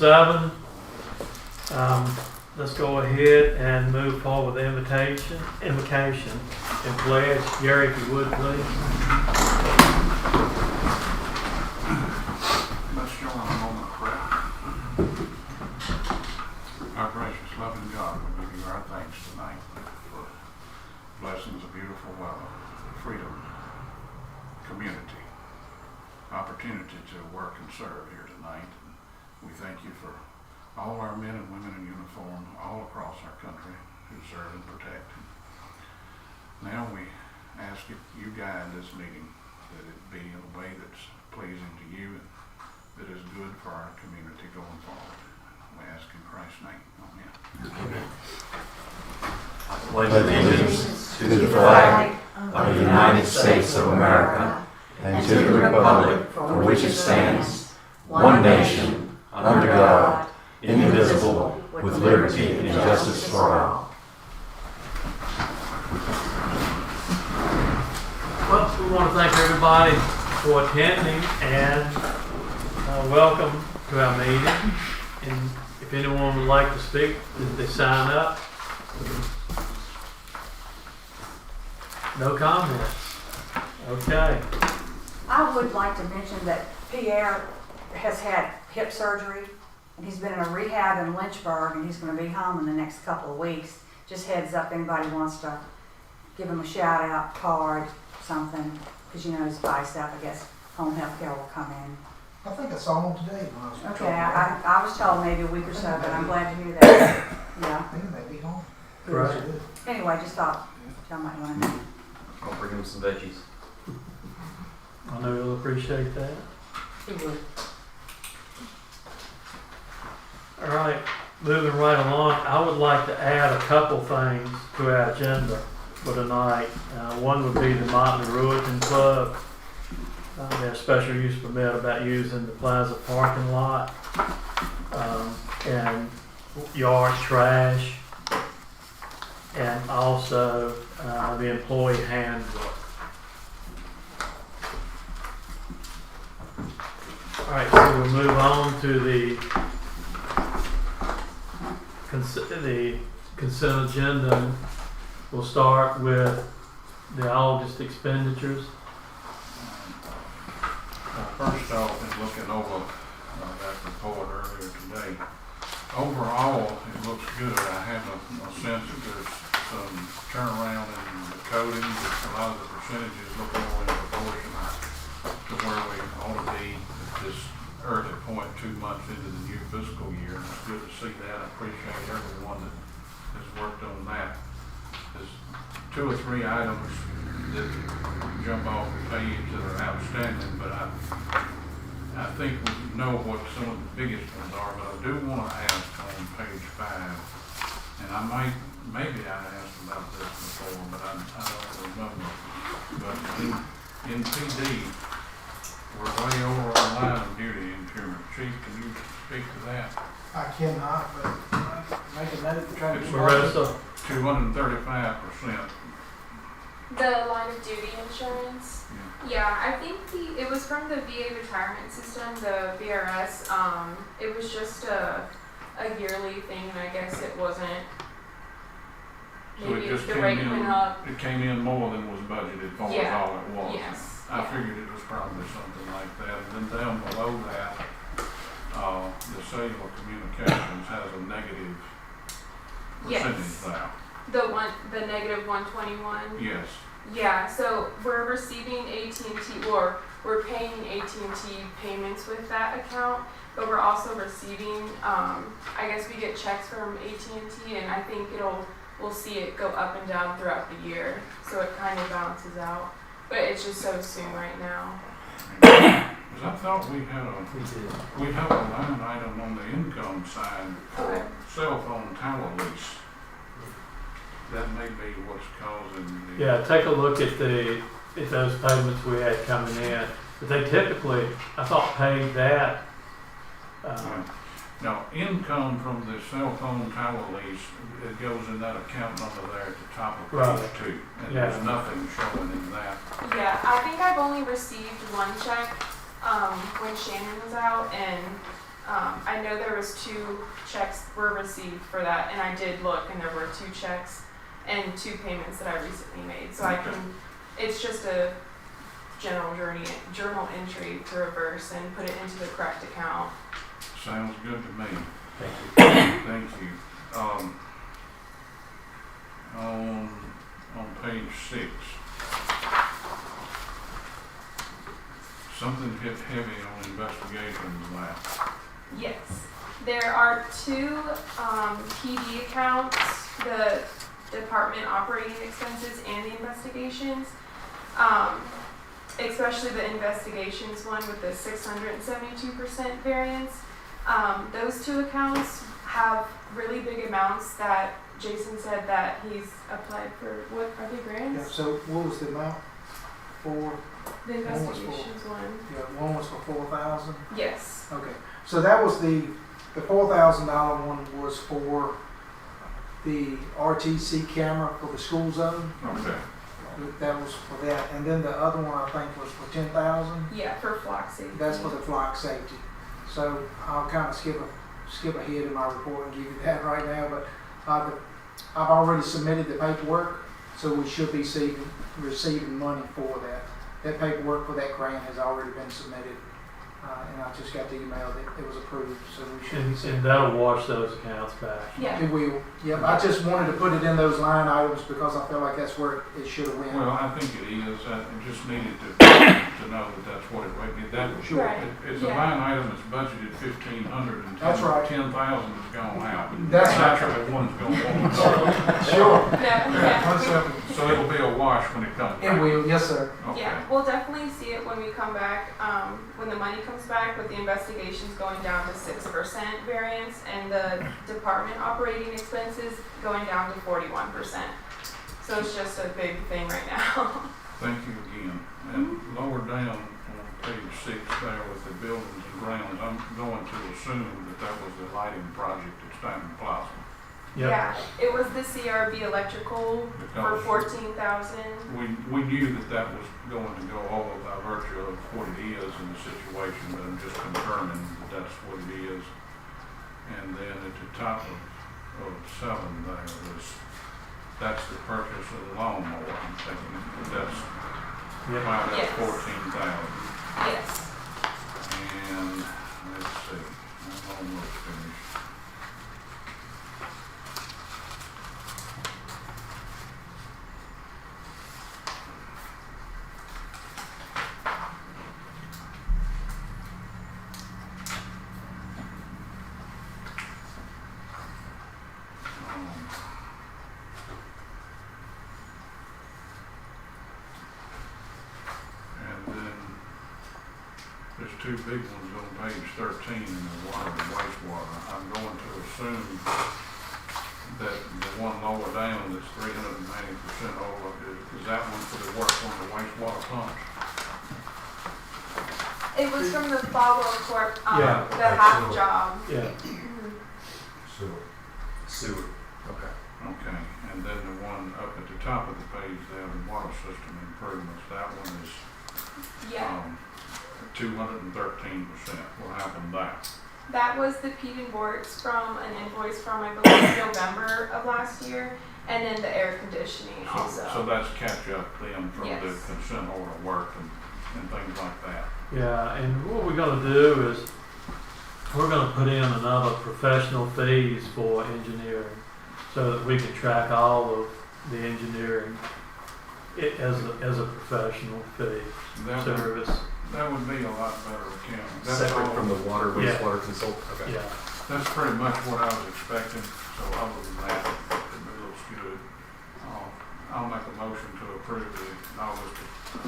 7. Let's go ahead and move forward with the invocation and pledge. Gary, if you would, please. Let's join in a moment of prayer. Our gracious, loving God, we give you our thanks tonight for blessings of beautiful weather, freedom, community, opportunity to work and serve here tonight. And we thank you for all our men and women in uniform all across our country who serve and protect. Now we ask that you guide this meeting, that it be in a way that's pleasing to you and that is good for our community going forward. We ask in Christ's name. Amen. Pledge allegiance to the flag of the United States of America and to the republic for which it stands, one nation, under God, indivisible, with liberty and justice for all. Well, we want to thank everybody for attending and welcome to our meeting. And if anyone would like to speak, they sign up. No comments. Okay. I would like to mention that Pierre has had hip surgery and he's been in a rehab in Lynchburg and he's going to be home in the next couple of weeks. Just heads up, anybody wants to give him a shout out card, something, because you know his bicep, I guess home health care will come in. I think I saw him today when I was Okay, I was told maybe a week or so, but I'm glad to hear that. Yeah. I think he may be home. Right. Anyway, just thought y'all might want to know. I'll bring him some veggies. I know you'll appreciate that. He would. All right, moving right along, I would like to add a couple things to our agenda for tonight. One would be the Motley Rueton Club. Their special use permit about using the plaza parking lot and yard trash, and also the employee handbook. All right, so we'll move on to the consent agenda. We'll start with the August expenditures. First off, in looking over that report earlier today, overall it looks good. I have a sense that there's some turnaround in the coding. A lot of the percentages look more in proportion to where we ought to be at this early point, 2 months into the new fiscal year. And it's good to see that. I appreciate everyone that has worked on that. There's 2 or 3 items that jump off the page that are outstanding, but I think we know what some of the biggest ones are, but I do want to ask on page 5, and maybe I asked about this before, but I don't remember. But in PD, we're way over our line of duty insurance. Chief, can you speak to that? I cannot, but make a note to try to. Marissa, 235%. The line of duty insurance. Yeah, I think it was from the VA retirement system, the VRS. It was just a yearly thing, and I guess it wasn't. So Maybe it just the rate went up. It came in more than was budgeted for, is all it was. Yes. I figured it was probably something like that. And then down below that, the cellular communications has a negative percentage Yes. now. The negative 121. Yes. Yeah, so we're receiving AT&T, or we're paying AT&T payments with that account, but we're also receiving, I guess we get checks from AT&T, and I think we'll see it go up and down throughout the year, so it kind of balances out. But it's just so soon right now. Because I thought we have a line item on the income side for cell phone tower lease. That may be what's causing the... yeah, take a look at those payments we had coming in. But they typically, I thought, paid that. Now, income from the cell phone tower lease, it goes in that account number there at the top of page 2. And Yeah. there's nothing showing in that. Yeah, I think I've only received one check when Shannon was out, and I know there was 2 checks were received for that, and I did look, and there were 2 checks and 2 payments that I recently made. So I can, it's just a journal entry to reverse and put it into the correct account. Sounds good to me. Thank you. Thank you. On page 6, something hit heavy on investigations now. Yes, there are 2 PD accounts, the department operating expenses and the investigations. Especially the investigations one with the 672% variance. Those 2 accounts have really big amounts that Jason said that he's applied for. What are they, Yeah, grants? so what was the amount for, The was for- investigations one. yeah, one was for 4,000? Yes. Okay, so that was the $4,000 one was for the RTC camera for the school zone. Okay. That was for that, and then the other one I think was for 10,000. Yeah, for flock safety. That's for the flock safety. So I'll kind of skip ahead in my report and give you that right now, but I've already submitted the paperwork, so we should be receiving money for that. That paperwork for that grant has already been submitted, and I just got the email that it was approved, so we should be And seeing. that'll wash those accounts back. Yeah. It will, yep, I just wanted to put it in those line items because I feel like that's where it should have went. Well, I think it is. I just needed to know that that's what it would be. That was, Sure. Right. it's a Yeah. line item that's budgeted 1,500 and That's right. 10,000 has gone out. That's right. Naturally, one's going to Sure. Yeah. So it'll be a wash when it comes back. It will, yes, sir. Okay. Yeah, we'll definitely see it when we come back, when the money comes back with the investigations going down to 6% variance and the department operating expenses going down to 41%. So it's just a big thing right now. Thank you again. And lower down on page 6 there with the buildings and grounds, I'm going to assume that that was the lighting project at Stanton Plaza. Yep. Yeah, it was the CRB electrical for Because 14,000. we knew that that was going to go over by virtue of what it is in the situation, but I'm just confirming that that's what it is. And then at the top of 7 there that's the purchase of the lawnmower. I'm thinking that's Yep. about Yes. 14,000. Yes. And let's see, I'm almost finished. And then there's 2 big ones on page 13 in the water and wastewater. I'm going to assume that the one lower down that's 390% over, is that one for the work on the wastewater pumps? It was from the Follow Corp, Yeah. the half job. Yeah. Mhm. Sewer. Okay. Okay, and then the one up at the top of the page there, the water system improvements, that one is, Yeah. 213%. What happened to that? That was the Pete and Bort's from an invoice from, I believe, November of last year, and then the air conditioning also. So that's catch up then from the Yes. consent order work and things like that. Yeah, and what we're gonna do is, we're gonna put in another professional fees for engineering, so that we can track all of the engineering as a professional fee That would, service. that would be a lot better accounting. That's Separate all- from the water, Yeah. wastewater consult? Okay. Yeah, That's pretty much what I was expecting, so other than that, it looks good. I'll make a motion to approve the August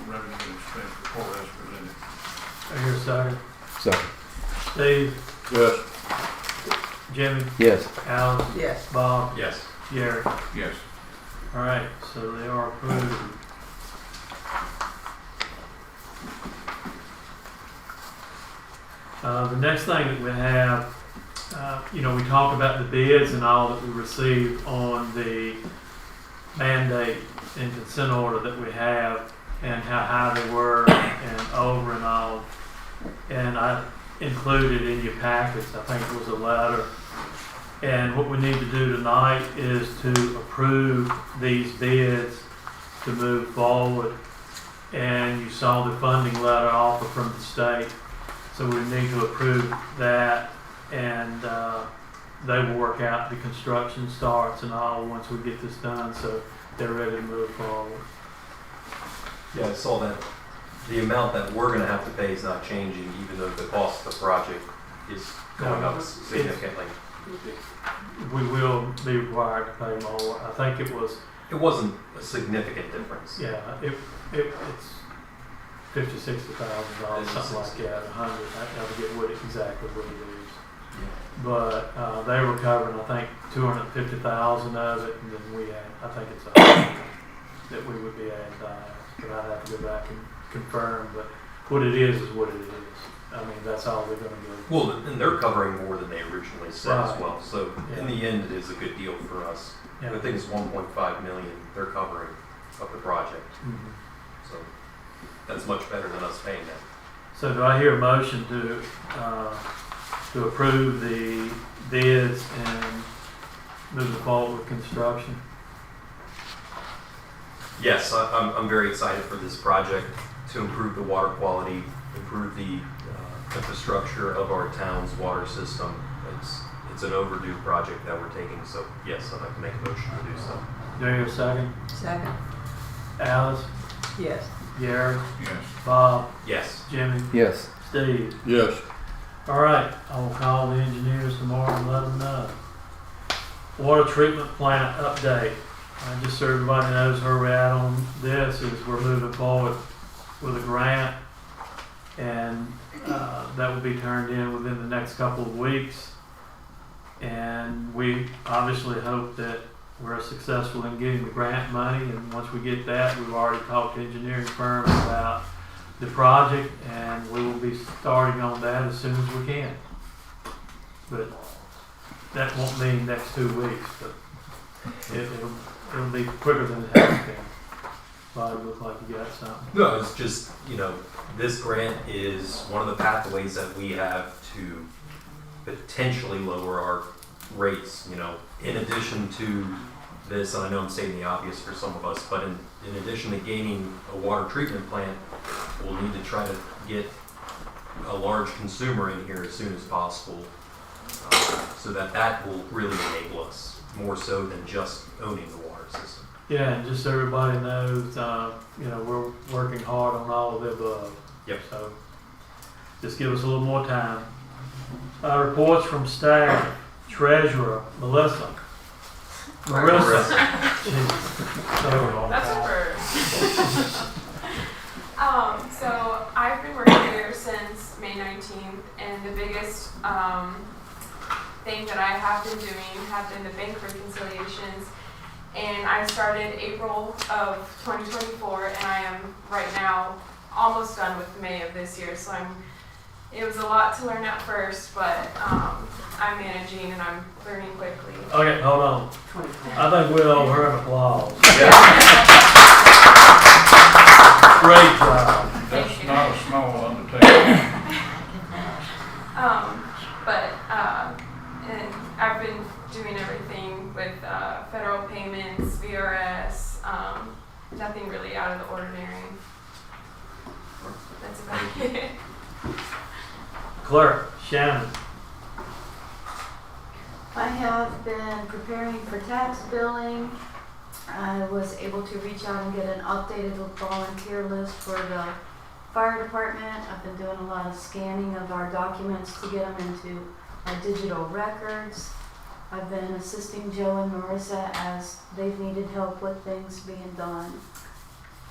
revenue and expense report as presented. I hear a second. Second. Steve, Yes. Jimmy, Yes. Alan, Yes. Bob, Yes. Gary. Yes. All right, so they are approved. The next thing that we have, we talk about the bids and all that we received on the mandate and consent order that we have and how high they were and over and all. And I included in your packets. I think it was a letter. And what we need to do tonight is to approve these bids to move forward. And you saw the funding letter offer from the state. So we need to approve that, and they will work out the construction starts and all once we get this done, so they're ready to move forward. Yeah, I saw that. The amount that we're gonna have to pay is not changing, even though the cost of the project is going up significantly. We will be required to pay more. I think it was, It wasn't a significant difference. yeah, it's $50,000-$60,000, something like that, 100. I forget exactly what it is. But they were covering, I think, 250,000 of it, and then we had, I think it's 100 that we would be adding back. But I'd have to go back and confirm. But what it is what it is. I mean, that's all they're going to do. Well, and they're covering more than they originally said as Right. well. So in Yeah. the end, it is a good deal for us. Yeah. I think it's 1.5 million they're covering of the project. Mhm. So that's much better than us paying that. So do I hear a motion to approve the bids and move forward with construction? Yes, I'm very excited for this project to improve the water quality, improve the infrastructure of our town's water system. It's an overdue project that we're taking, so yes, I'd like to make a motion to do so. Do I hear a second? Second. Alice, Yes. Gary, Yes. Bob, Yes. Jimmy, Yes. Steve. Yes. All right, I will call the engineers tomorrow and let them know. Water treatment plant update. Just so everybody knows where we're at on this, is we're moving forward with a grant, and that will be turned in within the next couple of weeks. And we obviously hope that we're successful in getting the grant money, and once we get that, we've already talked to engineering firms about the project, and we will be starting on that as soon as we can. But that won't mean next 2 weeks, but it'll be quicker than it has been. Probably look like you got something. No, it's just, this grant is one of the pathways that we have to potentially lower our rates, in addition to this, and I know I'm stating the obvious for some of us, but in addition to gaining a water treatment plant, we'll need to try to get a large consumer in here as soon as possible, so that will really enable us more so than just owning the water system. Yeah, and just so everybody knows, we're working hard on all of the above. Yep. So just give us a little more time. Reports from staff, treasurer, Melissa. Marissa. Jeez. So, That's a first. So I've been working here since May 19th, and the biggest thing that I have been doing have been the bank reconciliations. And I started April of 2024, and I am right now almost done with May of this year. So it was a lot to learn at first, but I'm managing and I'm learning quickly. okay, hold on. I think we owe her an applause. Great job. That's not a small undertaking. And I've been doing everything with federal payments, VRS, nothing really out of the ordinary. That's about it. Clerk, Shannon. I have been preparing for tax billing. I was able to reach out and get an updated volunteer list for the fire department. I've been doing a lot of scanning of our documents to get them into our digital records. I've been assisting Joe and Marissa as they've needed help with things being done.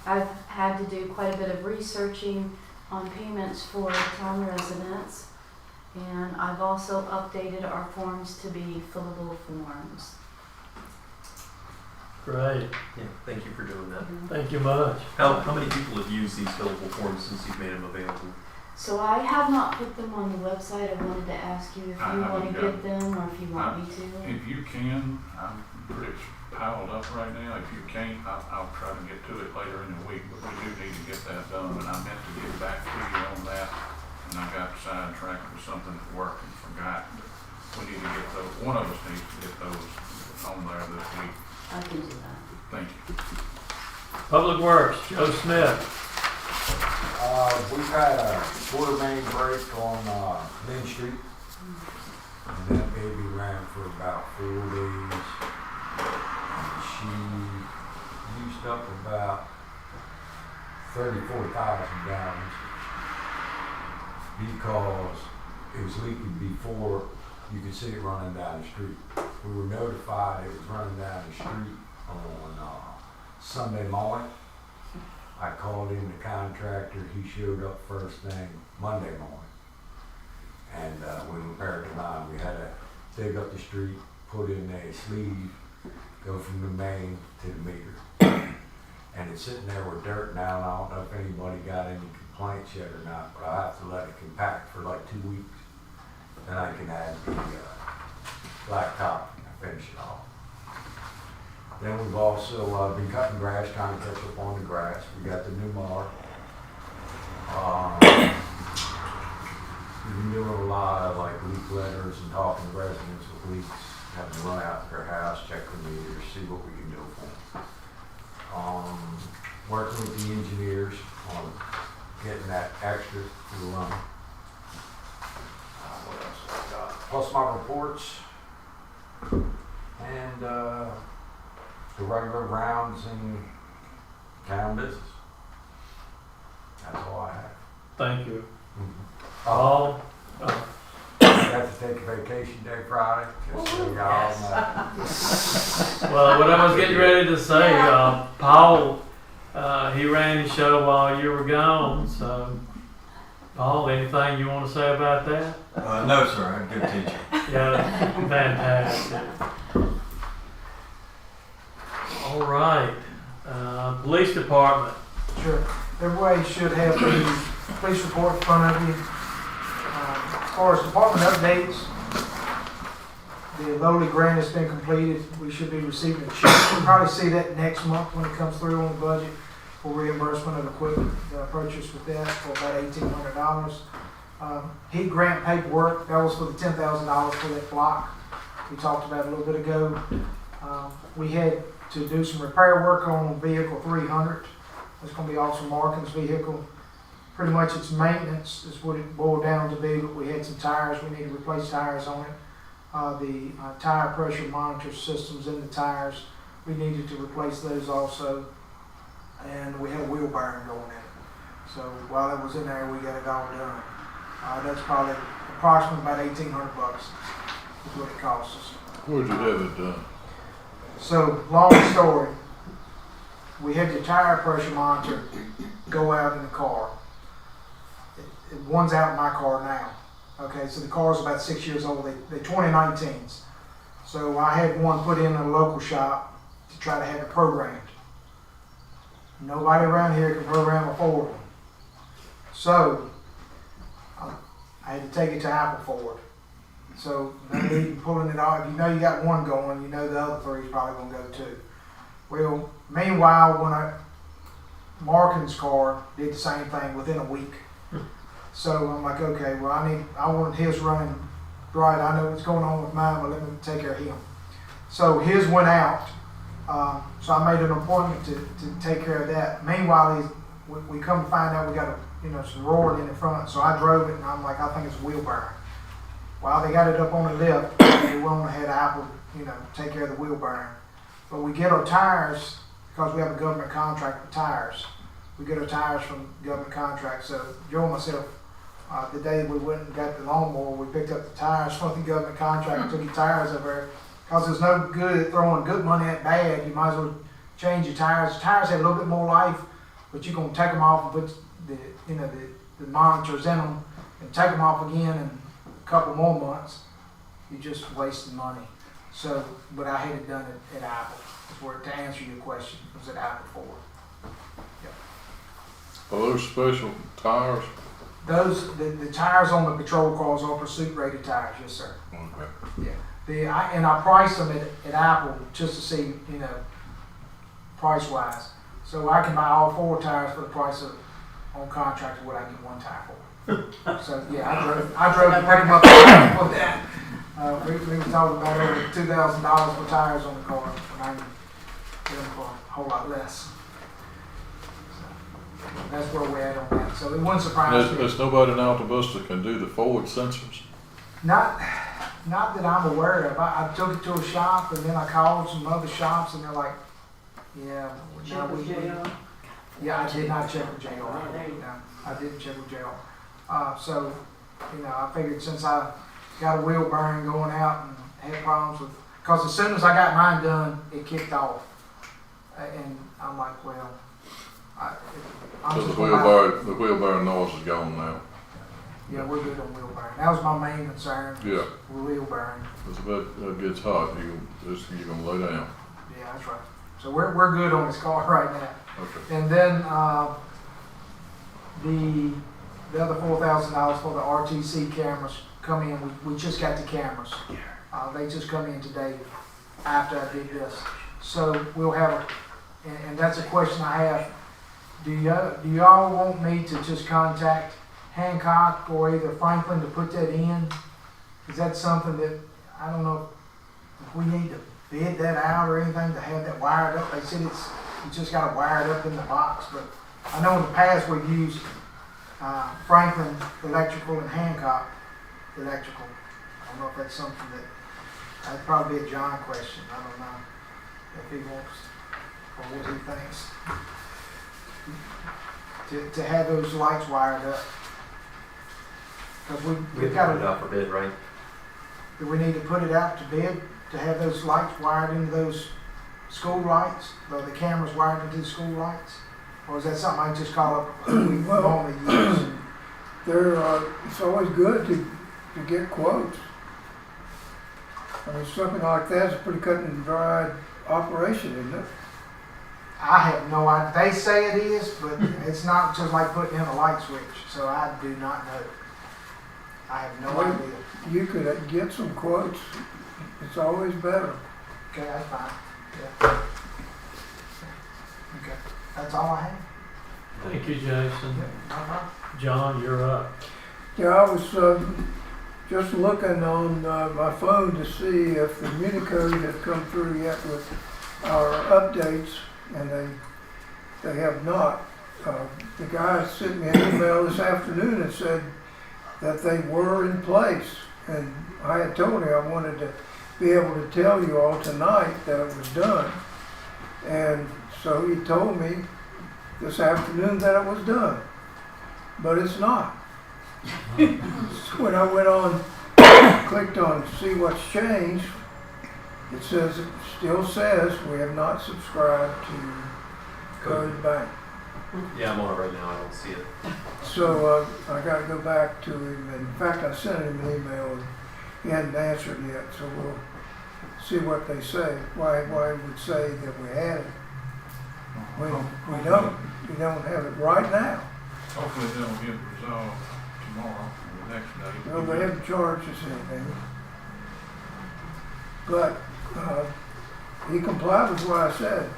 I've had to do quite a bit of researching on payments for town residents, and I've also updated our forms to be fillable forms. Great. Yeah, thank you for doing that. Thank you much. How many people have used these fillable forms since you've made them available? So I have not put them on the website. I wanted to ask you if I you want haven't to get them or if you want me to. If you can, I'm pretty piled up right now. If you can't, I'll try to get to it later in the week, but we do need to get that done, and I meant to get back to you on that and I got sidetracked with something at work and forgot. But we need to get those, one of us needs to get those on there this week. I can do that. Thank you. Public Works, Joe Smith. We've had a water main break on Lynn Street, and that baby ran for about 4 days. And she used up about 34,000 gallons because it was leaking before you could see it running down the street. We were notified it was running down the street on Sunday morning. I called in the contractor, he showed up first thing Monday morning. And we repaired the line. We had to dig up the street, put in a sleeve, go from the main to the meter. And it's sitting there with dirt now, and I don't know if anybody got any complaints yet or not, but I have to let it compact for like 2 weeks. Then I can add the blacktop and finish it off. Then we've also been cutting grass, trying to catch up on the grass. We got the new mower. We've been doing a lot of like leak letters and talking to residents with leaks, having to run out to their house, check the meters, see what we can do for them. Working with the engineers on getting that extra to the run. What else have I got? Plus my reports and the regular rounds in town business. That's all I have. Thank you. Oh, Paul, I got to take a vacation day Friday. Just so y'all know. well, what I was getting ready to say, Paul, he ran the show while you were gone, so, Paul, anything you want to say about that? No, sir, I'm a good teacher. Yeah, fantastic. All right, Police Department. Sure. Everybody should have the police report in front of you. As far as department updates, the Lowly grant has been completed. We should be receiving a check. We'll probably see that next month when it comes through on the budget for reimbursement of equipment purchased with that for about $1,800. Heat grant paperwork, that was for the $10,000 for that block we talked about a little bit ago. We had to do some repair work on vehicle 300. It's going to be Officer Markin's vehicle. Pretty much its maintenance is what it boiled down to be, but we had some tires. We need to replace tires on it. The tire pressure monitor systems in the tires, we needed to replace those also. And we had a wheel bearing going in it. So while it was in there, we got it all done. That's probably approximately about $1,800 is what it cost us. Where'd you have it done? So, long story, we had the tire pressure monitor go out in the car. One's out in my car now. Okay, so the car's about 6 years old. They're 2019s. So I had one put in a local shop to try to have it programmed. Nobody around here can program a Ford one. So I had to take it to Apple Ford. So no need in pulling it off. If you know you got one going, you know the other three is probably going to go too. Well, meanwhile, when Markin's car did the same thing within a week. So I'm like, okay, well I want his running right. I know what's going on with mine, but let me take care of him. So his went out. So I made an appointment to take care of that. Meanwhile, we come to find out we got some roaring in the front. So I drove it and I'm like, I think it's a wheel bearing. While they got it up on the lift, we went on ahead Apple, take care of the wheel bearing. But we get our tires, because we have a government contract with tires. We get our tires from government contract. So Joe and myself, the day we went and got the lawnmower, we picked up the tires from the government contract and took the tires over there. Because there's no good at throwing good money at bad. You might as well change your tires. The tires have a little bit more life, but you're going to take them off and put the monitors in them and take them off again in a couple more months. You're just wasting money. So, but I had it done at Apple. To answer your question, it was at Apple Ford. Are those special tires? The tires on the patrol cars are pursuit rated tires, yes sir. Okay. Yeah. And I priced them at Apple just to see, price wise. So I can buy all 4 tires for the price of on contract of what I get 1 tire for. So, yeah, I drove to pick them up for that. We were talking about over $2,000 for tires on the car, and I can get them for a whole lot less. So, that's where we're at on that. So it wouldn't surprise me. There's nobody in Alta Vista can do the forward sensors. Not that I'm aware of. I took it to a shop, and then I called some other shops, and they're like, yeah, yeah, I did not check with JR. No, I didn't check with JR. So, I figured since I got a wheel bearing going out and had problems with, because as soon as I got mine done, it kicked off. And I'm like, well, I'm So just the wheel bearing noise is gone now. yeah, we're good on wheel bearing. That was my main concern. Yeah. Wheel bearing. It's about, it gets hot, you're gonna lay down. Yeah, that's right. So we're good on this car right now. Okay. And then the other $4,000 for the RTC cameras come in. We just got the cameras. They just come in today after I did this. So we'll have and that's a question I have. Do y'all want me to just contact Hancock or either Franklin to put that in? Is that something that, I don't know if we need to bid that out or anything to have that wired up? They said you just got to wire it up in the box, but I know in the past we've used Franklin Electrical and Hancock Electrical. I don't know if that's something that'd probably be a John question. I don't know if he wants or what he thinks. To have those lights wired up. Because we've got put it out for bid, right? Do we need to put it out to bid to have those lights wired into those school lights? Or the cameras wired into the school lights? Or is that something I can just call up who we normally use? It's always good to get quotes. I mean, something like that's a pretty cut and dried operation, isn't it? I have no idea. They say it is, but it's not just like putting in a light switch. So I do not know. I have no Well, idea. You could get some quotes. It's always better. Okay, that's fine. Yeah. Okay, that's all I have. Thank you, Jason. Yeah, uh-huh. John, you're up. Yeah, I was just looking on my phone to see if the Unicode had come through yet with our updates, and they have not. The guy sent me an email this afternoon and said that they were in place, and I had told him I wanted to be able to tell you all tonight that it was done, and so he told me this afternoon that it was done, but it's not. When I went on, clicked on see what's changed, it still says we have not subscribed to Code Bank. Yeah, I'm on it right now, I don't see it. So I got to go back to him. In fact, I sent him an email and he hadn't answered yet. So we'll see what they say. Why he would say that we had it. We don't have it right now. Hopefully they'll get resolved tomorrow or the next day. Well, they haven't charged us anything. But he complied with what I said.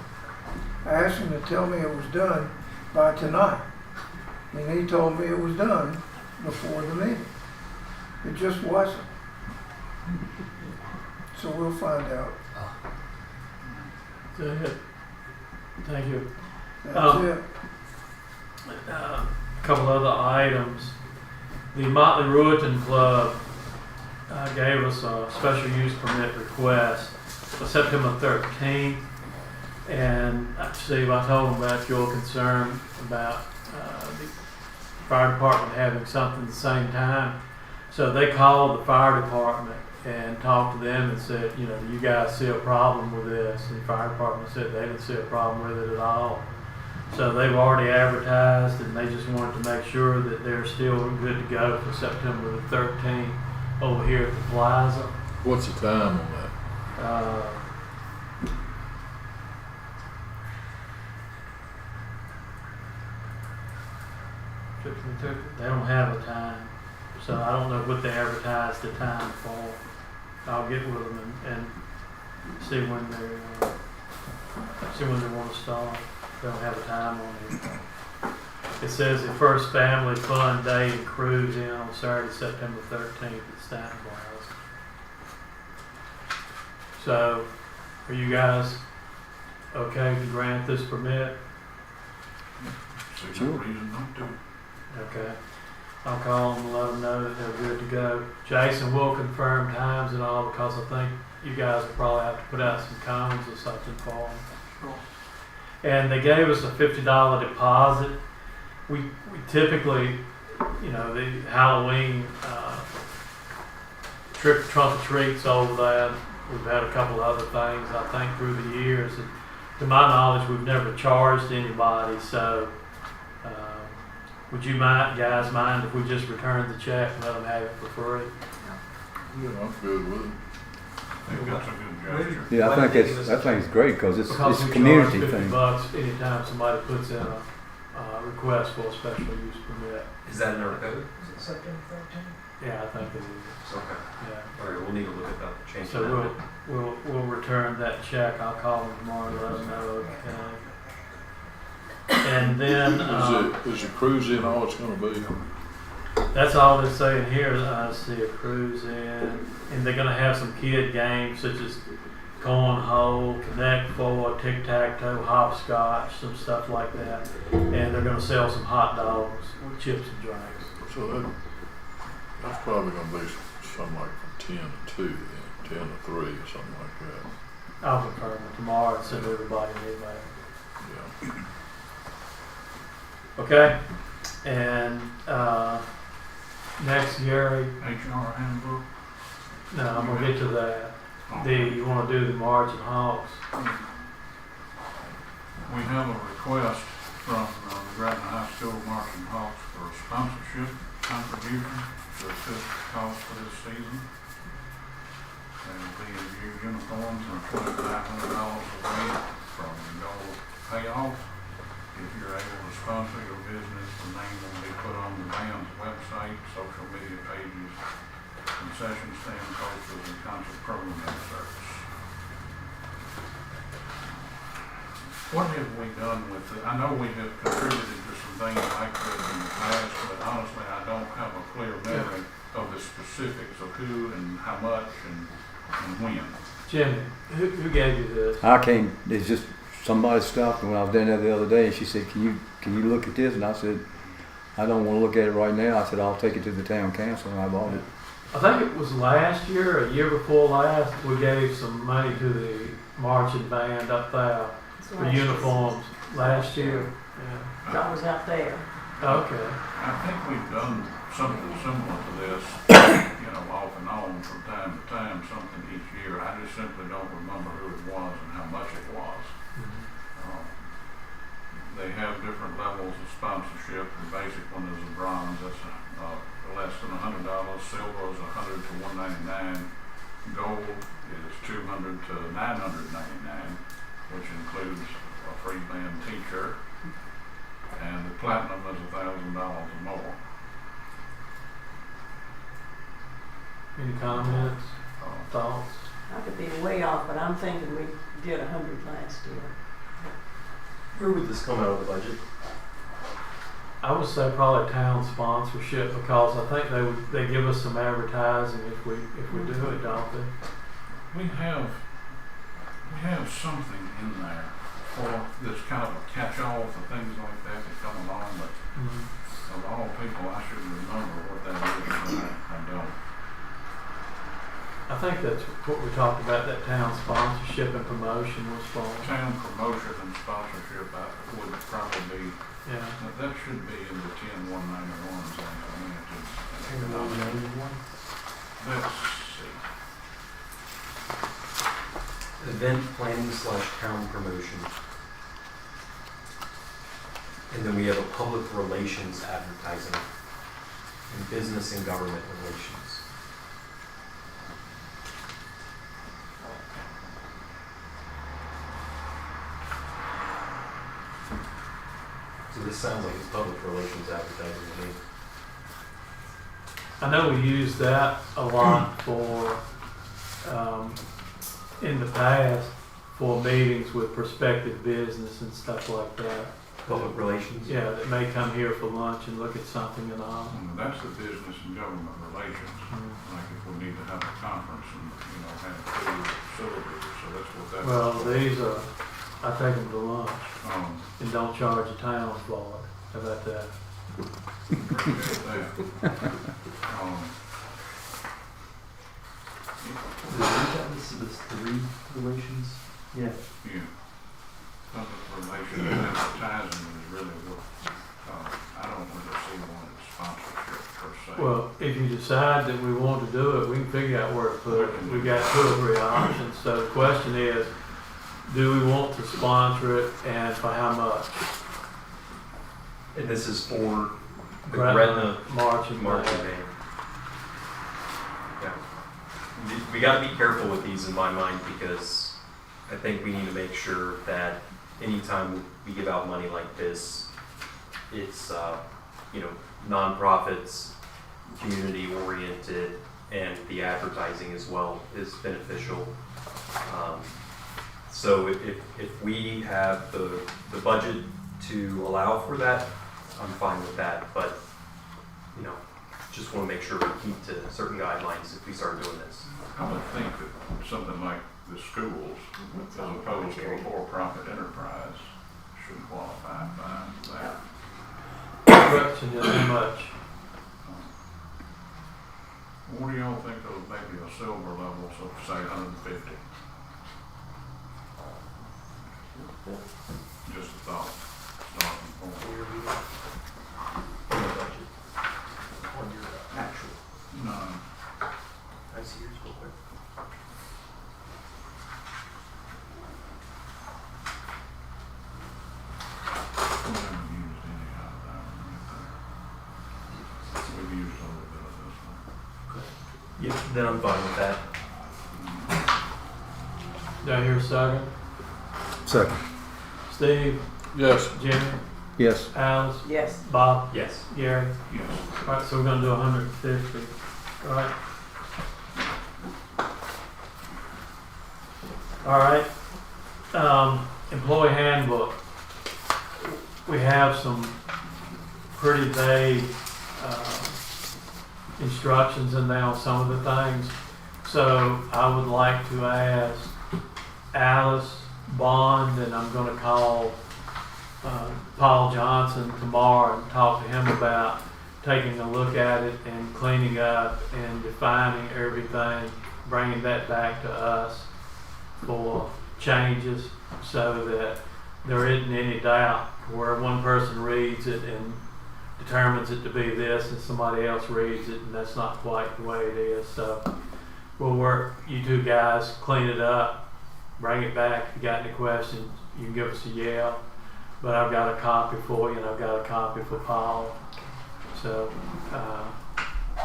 I asked him to tell me it was done by tonight. And he told me it was done before the meeting. It just wasn't. So we'll find out. Good. Thank you. That's it. A couple other items. The Motley Rueton Club gave us a special use permit request for September 13th. And Steve, I told them about your concern about the fire department having something at the same time. So they called the fire department and talked to them and said, do you guys see a problem with this? And the fire department said they didn't see a problem with it at all. So they've already advertised, and they just wanted to make sure that they're still good to go for September the 13th over here at the plaza. What's the time on that? They don't have a time, so I don't know what they advertised the time for. I'll get with them and see when they want to start. They don't have a time on it. It says the first family fun day and cruise in on Saturday, September 13th at Stanton Plaza. So, are you guys okay to grant this permit? See no reason not to. Okay. I'll call them and let them know that they're good to go. Jason will confirm times and all because I think you guys will probably have to put out some cones or something for them. Sure. And they gave us a $50 deposit. We typically, you know, the Halloween trunk or treats over that. We've had a couple other things, I think, through the years. And to my knowledge, we've never charged anybody. So, would you guys mind if we just returned the check and let them have it for free? Yeah, I'm good with it. I think that's a good gesture. Yeah, I think it's great because it's Because a we community charge thing. $50 anytime somebody puts in a request for a special use permit. Is that in our code? Yeah, I think it is. Okay. Yeah. All right, we'll need to look at that, change So that. we'll return that check. I'll call them tomorrow and let them know. Okay. And then Is the cruise in all it's gonna be? that's all they're saying here. I see a cruise in, and they're gonna have some kid games such as cornhole, Connect Four, tic tac toe, hopscotch, some stuff like that. And they're gonna sell some hot dogs with chips and drinks. So that's probably gonna be something like from 10 to 2 then, 10 to 3 or something like that. I'll confirm it tomorrow and send everybody an email. Yeah. Okay, and next, Gary, HR handbook. no, I'm gonna get to that. You wanna do the March and Hawks? We have a request from the Gretna High School Marching Hawks for a sponsorship contribution to assist the cost for this season. They will be in new uniforms and $2,500 away from the goal payoff. If you're able to sponsor your business, the name will be put on the band's website, social media pages, concession stand posters, and concert program inserts. What have we done with it? I know we have contributed to some things like this in the past, but honestly, I don't have a clear memory of the specifics of who and how much and when. Jimmy, who gave you this? I came, it's just somebody stopped me when I was down there the other day and she said, can you look at this? And I said, I don't want to look at it right now. I said, I'll take it to the town council, and I bought it. I think it was last year, a year before last, we gave some money to the marching band up there for uniforms last year. Yeah. That was out there. Okay. I think we've done something similar to this, off and on from time to time, something each year. I just simply don't remember who it was and how much it was. They have different levels of sponsorship. The basic one is a bronze, that's less than $100. Silver is $100 to $199. Gold is $200 to $999, which includes a free band T-shirt. And the platinum is $1,000 or more. Any comments, thoughts? I could be way off, but I'm thinking we did 100 last year. Where would this come out of the budget? I would say probably town sponsorship because I think they give us some advertising if we do it, don't they? We have something in there for this kind of a catch-all for things like that come along, but of all people, I should remember what that is, but I don't. I think that's what we talked about, that town sponsorship and promotion was for. Town promotion and sponsorship would probably be, Yeah. that should be in the 10-191 things. I mean, let's see. Event planning / town promotion. And then we have a public relations advertising and business and government relations. So this sounds like it's public relations advertising to me. I know we use that a lot for, in the past, for meetings with prospective business and stuff like that. Public relations? Yeah, that may come here for lunch and look at something and all. That's the business and government relations. Like if we need to have a conference and, have two facilities, so that's what that. Well, these are, I take them to lunch Um, and don't charge the town for it. How about that? appreciate that. This is three relations? Yeah. Yeah. Public relations and advertising is really what, I don't really see one as sponsorship per se. Well, if you decide that we want to do it, we can figure out where to put it. We've got 2 or 3 options. So the question is, do we want to sponsor it and for how much? And this is for the Gretna Gretna marching marching band. band. Yeah. We gotta be careful with these in my mind because I think we need to make sure that anytime we give out money like this, it's, nonprofits, community oriented, and the advertising as well is beneficial. So if we have the budget to allow for that, I'm fine with that, but, just want to make sure we keep to certain guidelines if we start doing this. I would think that something like the schools, as opposed to a for-profit enterprise, should qualify for that. The question is how much? What do y'all think of maybe a silver level, so say 150? Just a thought, starting point. On the budget, on your actual. No, I see yours real quick. we haven't used any out of that one. We've used a little bit of this one. Yeah, then I'm fine with that. Do I hear a second? Second. Steve, Yes. Jimmy, Yes. Alice, Yes. Bob, Yes. Gary. Yes. All right, so we're gonna do 150. All right. All right. Employee handbook. We have some pretty vague instructions in there on some of the things. So I would like to ask Alice Bond, and I'm gonna call Paul Johnson tomorrow and talk to him about taking a look at it and cleaning up and defining everything, bringing that back to us for changes so that there isn't any doubt where one person reads it and determines it to be this and somebody else reads it and that's not quite the way it is. So we'll work, you 2 guys, clean it up, bring it back. If you got any questions, you can give us a yell. But I've got a copy for you and I've got a copy for Paul. So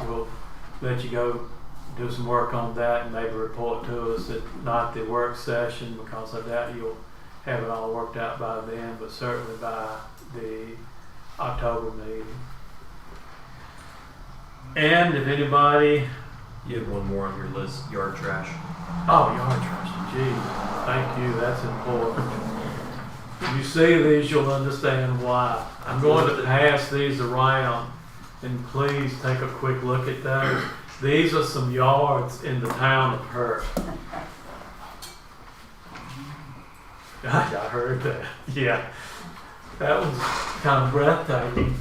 we'll let you go do some work on that and maybe report to us at not the work session, because I doubt you'll have it all worked out by then, but certainly by the October meeting. And if anybody, You have one more on your list, yard trash. oh, yard trash, gee, thank you, that's important. If you see these, you'll understand why. I'm going to pass these around, and please take a quick look at those. These are some yards in the town of Perth. Gosh, I heard that. Yeah, that was kind of breathtaking.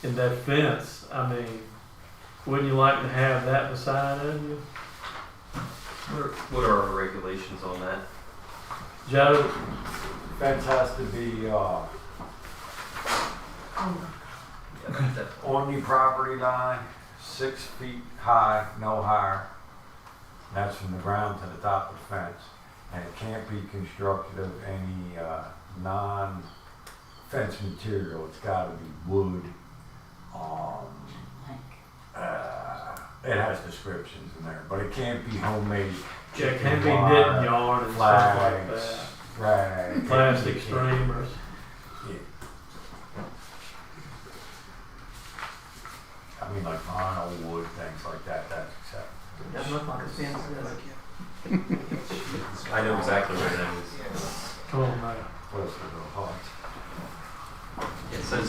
And that fence, I mean, wouldn't you like to have that beside of you? What are our regulations on that? Joe, Fence has to be, on your property line, 6 feet high, no higher. That's from the ground to the top of the fence. And it can't be constructed of any, non-fence material. It's gotta be wood. It has descriptions in there, but it can't be homemade. it can be chicken knitting wire, yarn and stuff like flags, that. rags. Plastic it can't- streamers. I mean, like vinyl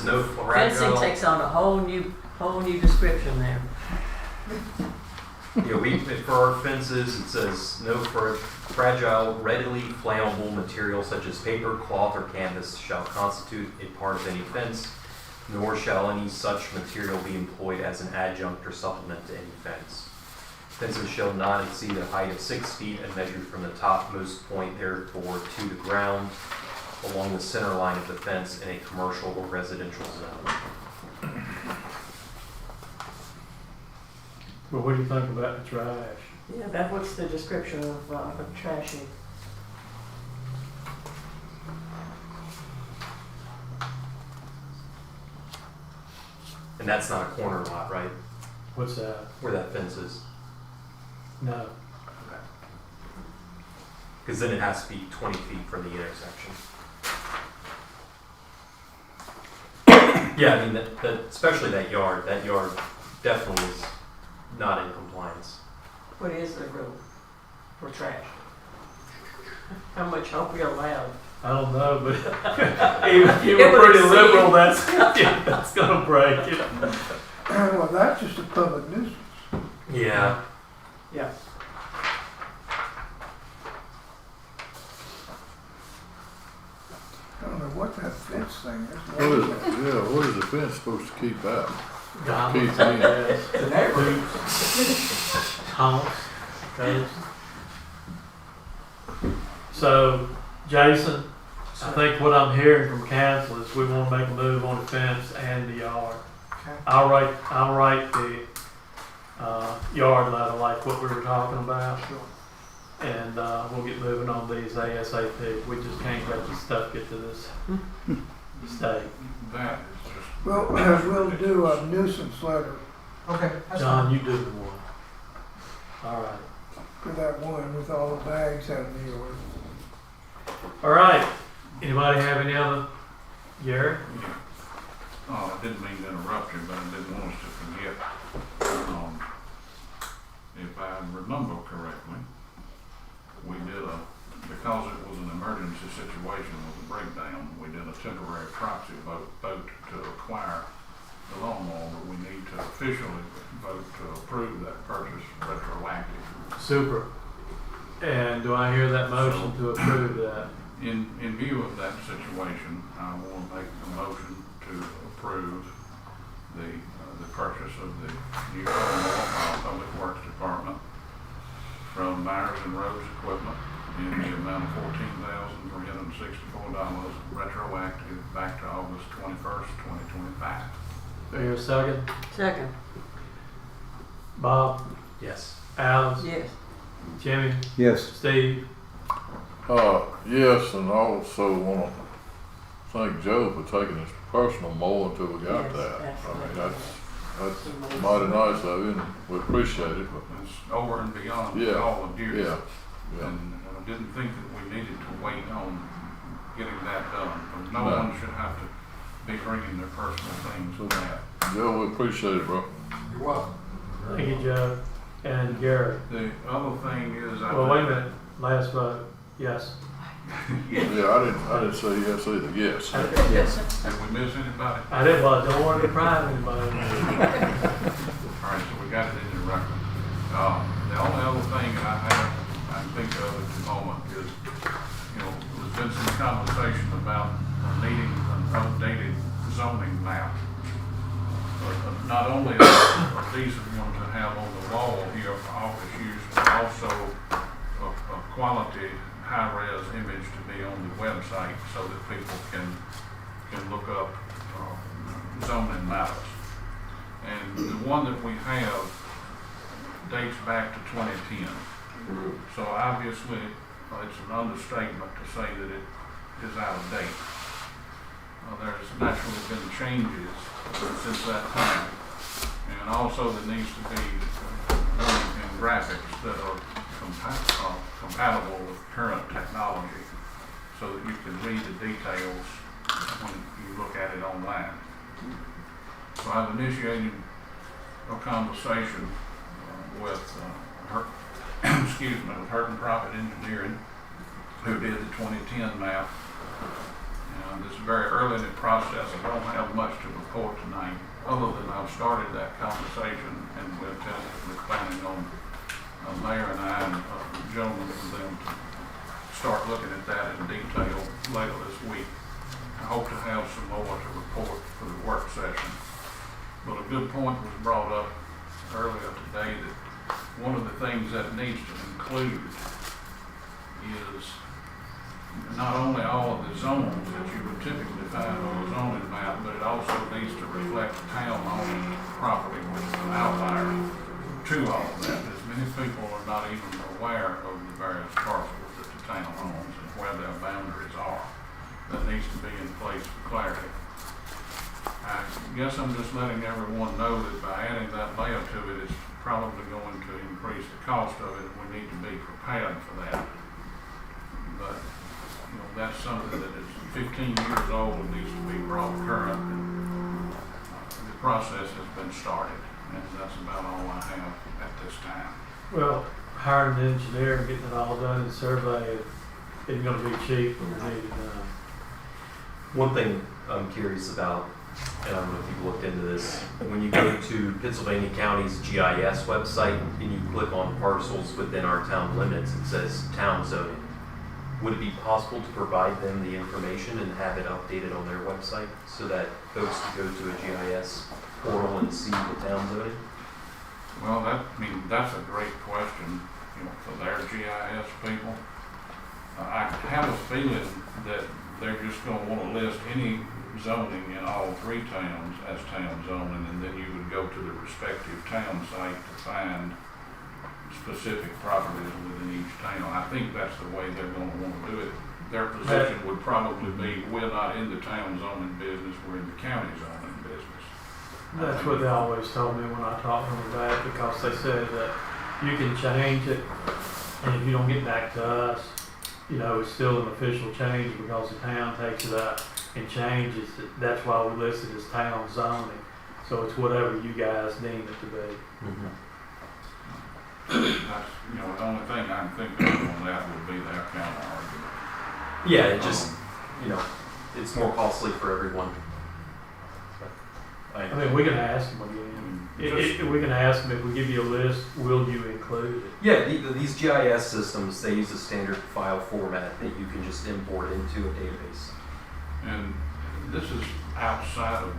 no Fencing fragile. takes on a whole new description there. Yeah, for our fences, it says no fragile, readily flammable material such as paper, cloth, or canvas shall constitute a part of any fence, nor shall any such material be employed as an adjunct or supplement to any fence. Fences shall not exceed a height of 6 feet and measured from the topmost point therefore to the ground along the center line of the fence in a commercial or residential zone. Well, what do you think about the trash? Yeah, what's the description of trashing? And that's not a corner lot, right? What's that? Where that fence is. No. Because then it has to be 20 feet from the intersection. Yeah, I mean, that especially that yard definitely is not in compliance. What is the rule for trash? How much are we allowed? I don't know, but even if you were pretty liberal, that's gonna break it. Well, that's just a public nuisance. Yeah. Yeah. I don't know what that fence thing is. What is the fence supposed to keep out? Goblins, Keep I in. guess. The neighborhood. Haunts, ghosts. So, Jason, I think what I'm hearing from council is we want to make a move on the fence and the yard. Okay. I'll write the yard letter like what we were talking about, Sure. and we'll get moving on these ASAP. We just can't let this stuff get to this state. That is just. Well, we'll do a nuisance letter Okay, that's John, fine. you do the one. All right. for that one with all the bags out in the yard. All right. Anybody have any other? Gary? Yeah. Oh, I didn't mean to interrupt you, but I didn't want us to forget. If I remember correctly, we did because it was an emergency situation with a breakdown, we did a temporary proxy vote to acquire the lawnmower, but we need to officially vote to approve that purchase retroactive. Super. And do I hear that motion to approve that? In view of that situation, I want to make a motion to approve the purchase of the new lawnmower by the Public Works Department from Myers and Rose Equipment in the amount of $14,364 retroactive back to August 21st, 2025. Do I hear a second? Second. Bob? Yes. Alice? Yes. Jimmy? Yes. Steve? Yes, and I also want to thank Joe for taking his personal mower until we got Yes, that. I absolutely. mean, that's mighty nice of you, and we appreciate it, but It's over and beyond Yeah, all of years. yeah. And I didn't think that we needed to wait on getting that done. But no No. one should have to be bringing their personal things to that. Joe, we appreciate it, bro. You're welcome. Thank you, Joe. And Gary? The other thing is, Well, wait a minute. Last vote. Yes. Yeah, I didn't say yes either, yes. Yes. Did we miss anybody? I didn't want, don't want to deprive anybody. All right, so we got it in the record. The only other thing that I can think of at the moment is, there's been some conversation about needing an updated zoning map. But not only a decent one to have on the wall here for office use, but also a quality high-res image to be on the website so that people can look up zoning matters. And the one that we have dates back to 2010. So obviously, it's an understatement to say that it is out of date. There's naturally been changes since that time. And also there needs to be in graphics that are compatible with current technology so that you can read the details when you look at it online. So I've initiated a conversation with Hurton Profit Engineering, who did the 2010 map. This is very early in the process. I don't have much to report tonight, other than I've started that conversation and we're tentatively planning on Mayor and I and a gentleman from them to start looking at that in detail later this week. I hope to have some more to report for the work session. But a good point was brought up earlier today that one of the things that needs to include is not only all of the zones that you would typically find on a zoning map, but it also needs to reflect town-owned property, which is an outlier to all of that. As many people are not even aware of the various parcels that the town owns and where their boundaries are. That needs to be in place for clarity. I guess I'm just letting everyone know that by adding that layer to it, it's probably going to increase the cost of it. We need to be prepared for that. But that's something that is 15 years old and needs to be brought current. And, the process has been started, and that's about all I have at this time. Well, hiring an engineer and getting it all done and survey isn't gonna be cheap, but we need it done. One thing I'm curious about, and I don't know if you've looked into this, when you go to Pennsylvania County's GIS website and you click on parcels within our town limits, it says town zoning. Would it be possible to provide them the information and have it updated on their website so that folks can go to a GIS portal and see the town zoning? Well, that's a great question, for their GIS people. I have a feeling that they're just gonna wanna list any zoning in all three towns as town zoning, and then you would go to the respective town site to find specific properties within each town. I think that's the way they're gonna wanna do it. Their position would probably be, we're not in the town zoning business, we're in the county zoning business. That's what they always told me when I talked to them about it, because they said that you can change it, and if you don't get back to us, it's still an official change because the town takes it up and changes it. That's why we list it as town zoning. So it's whatever you guys deem it to be. That's, the only thing I can think of on that would be their counter argument. Yeah, it just, it's more costly for everyone. I mean, we can ask them again. We can ask them, if we give you a list, will you include it? Yeah, these GIS systems, they use a standard file format that you can just import into a database. And this is outside of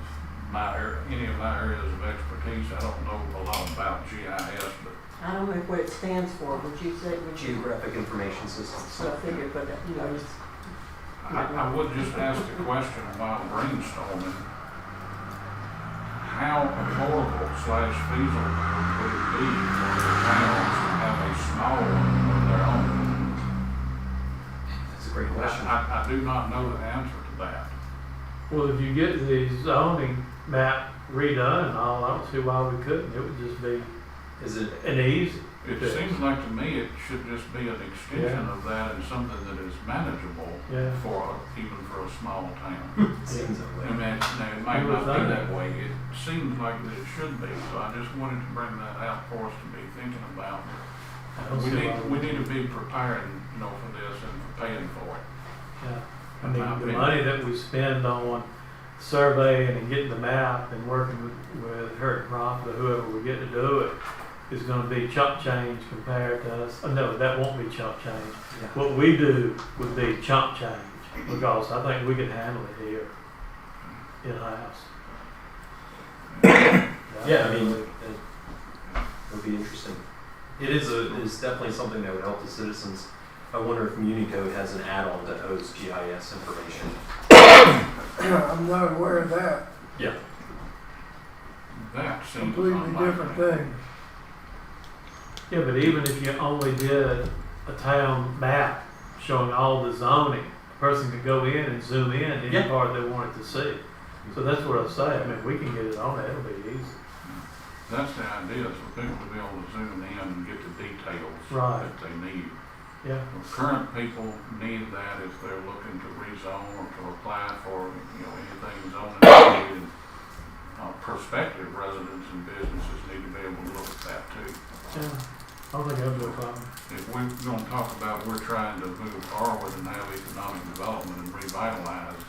any of my areas of expertise. I don't know a lot about GIS, but I don't know what it stands for, would you say? Geographic Information Systems. So I figured, but it's. I would just ask the question while brainstorming, how affordable / feasible would it be for the towns to have a small one of their own? That's a great question. I do not know the answer to that. Well, if you get the zoning map redone and all, I don't see why we couldn't. It would just be Is it? an easy. It seems like to me it should just be an extension of that and something that is manageable even for a small town. Seems that way. And it might not be that way. It seems like that it should be. So I just wanted to bring that out for us to be thinking about. We need to be preparing, for this and paying for it. Yeah. I mean, the money that we spend on surveying and getting the map and working with Hurt Profit or whoever we get to do it is going to be chump change compared to us. No, that won't be chump change. Yeah. What we do would be chump change because I think we can handle it here in-house. Yeah, I mean, it would be interesting. It is definitely something that would help the citizens. I wonder if Municode has an add-on that hosts GIS information. I'm not aware of that. Yeah. That seems Completely unlikely. different thing. Yeah, but even if you only did a town map showing all the zoning, a person could go in and zoom in any part they wanted to see. So that's what I say. I mean, we can get it on there. It'll be easy. That's the idea, is for people to be able to zoom in and get the details Right. that they need. Yeah. Well, current people need that if they're looking to rezone or to apply for, anything zoning related. Prospective residents and businesses need to be able to look at that too. Yeah. I don't think that'll be a problem. If we're going to talk about we're trying to move forward and have economic development and revitalize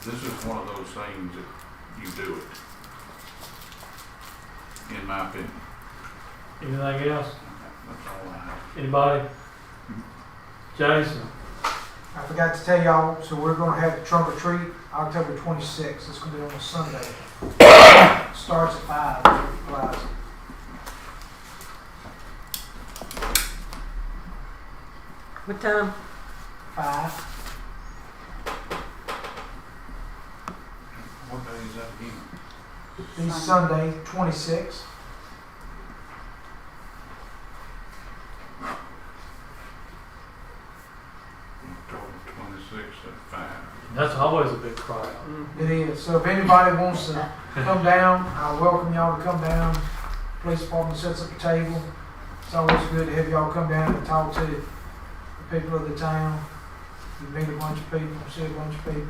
this is one of those things that you do it, in my opinion. Anything else? That's all I have. Anybody? Jason? I forgot to tell y'all, so we're gonna have the trunk or treat October 26th. It's gonna be on a Sunday. Starts at 5. Plaza. What time? 5. What day is that again? This Sunday, 26th. October 26th at 5. That's always a big crowd. It is. So if anybody wants to come down, I welcome y'all to come down. Police department sets up a table. It's always good to have y'all come down and talk to the people of the town. You meet a bunch of people, see a bunch of people.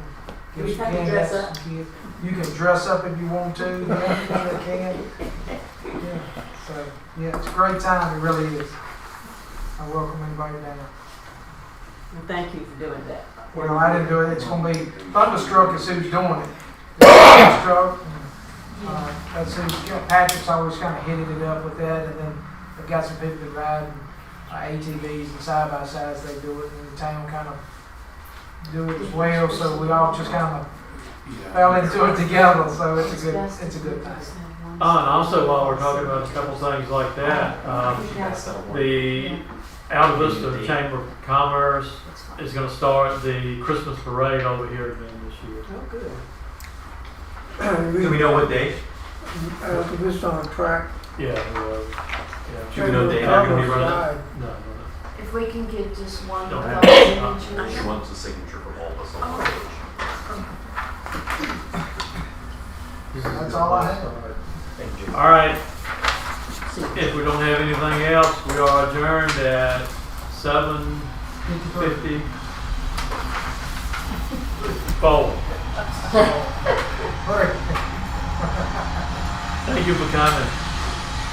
Give We some have to candy dress out to some kids. You can dress up if you want to. Yeah, you can. Yeah. So yeah, it's a great time. It really is. I welcome anybody down. Well, thank you for doing that. Well, I didn't do it. It's gonna be Thunderstruck is who's doing it. Thunderstruck. That's who's, Patrick's always kind of hitting it up with that, and then they've got some people that ride ATVs and side by sides. They do it, and the town kind of do it as well. So we all just kind of fell into it together. So it's a good thing. And also while we're talking about a couple things like that, the Alta Vista Chamber of Commerce is going to start the Christmas parade over here again this year. Oh, good. Do we know what date? This on track. Yeah, yeah. Do we know date they're going to be running? Side. No, If we can get just one Don't without have it. signatures. She wants a signature from all of us on one page. That's all I have. Thank you. All right. If we don't have anything else, we are adjourned at 7:54. Thank you for coming.